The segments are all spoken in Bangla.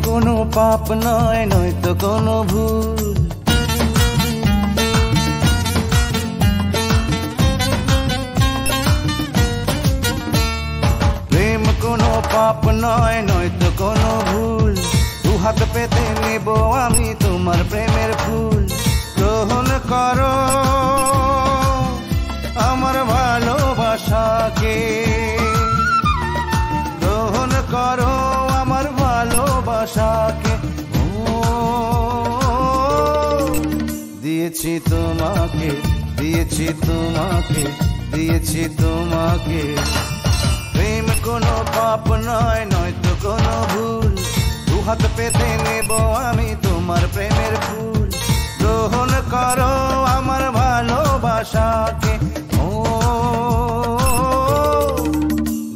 কোনো পাপ নয়, নয়তো কোনো ভুল। প্রেম কোনো পাপ নয়, নয়তো কোনো ভুল। দুহাত পেতে নেব আমি তোমার প্রেমের ফুল। গ্রহণ করো আমার ভালোবাসাকে, গ্রহণ করো আমার ভালোবাসাকে। দিয়েছি তোমাকে, দিয়েছি তোমাকে, দিয়েছি তোমাকে। প্রেম কোনো পাপ নয়, নয়তো কোনো ভুল। দুহাত পেতে নেব আমি তোমার প্রেমের ফুল। গ্রহণ করো আমার ভালোবাসাকে।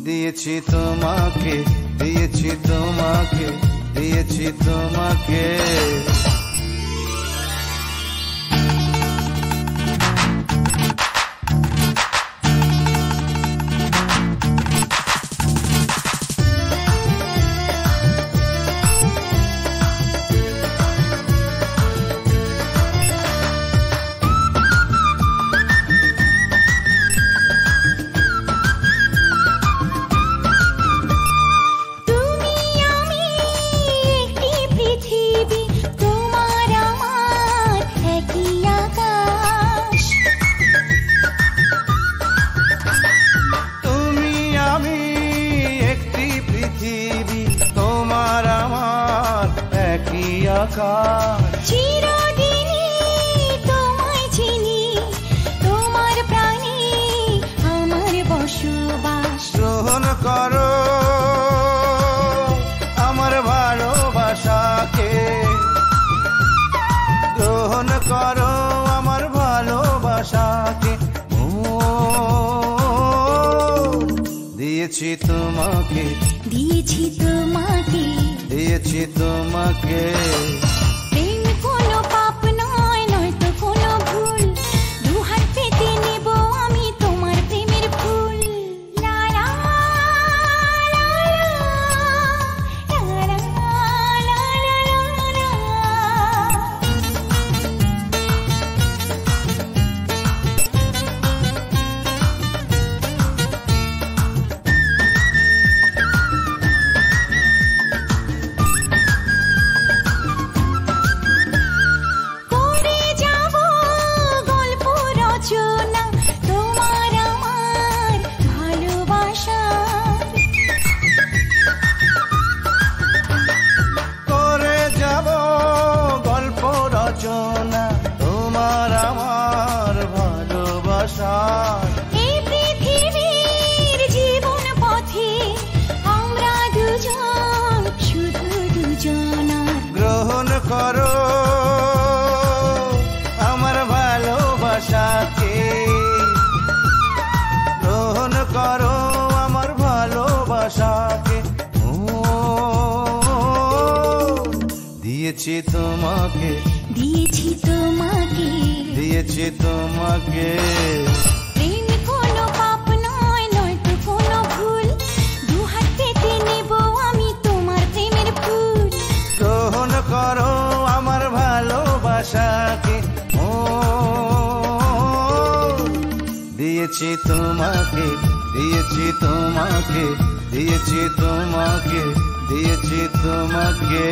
দিয়েছি তোমাকে, দিয়েছি তোমাকে, দিয়েছি তোমাকে। চিরদিনই তোমায় চিনি, তোমার প্রাণে আমার বসবাস। গ্রহণ করো আমার ভালোবাসাকে, গ্রহণ করো আমার ভালোবাসাকে। দিয়েছি তোমাকে, দিয়েছি তোমাকে, দিয়েছি তোমাকে। প্রেম কোনো পাপ নয়, নয়তো কোনো ভুল। দুহাত পেতে নেব আমি তোমার প্রেমের ফুল। লা লা লা লা লা লা লা লা। তোমার আমার ভালোবাসা। এই পৃথিবীর জীবন পথে আমরা দুজন, শুধু দুজন। গ্রহণ করো আমার ভালোবাসাকে, গ্রহণ করো আমার ভালোবাসাকে। দিয়েছি তোমাকে, দিয়েছি তোমাকে, দিয়েছি তোমাকে। প্রেম কোনো পাপ নয়, নয়তো কোনো ভুল। দুহাত পেতে নেব আমি তোমার প্রেমের ফুল। গ্রহণ করো আমার ভালোবাসাকে। দিয়েছি তোমাকে, দিয়েছি তোমাকে, দিয়েছি তোমাকে, দিয়েছি তোমাকে।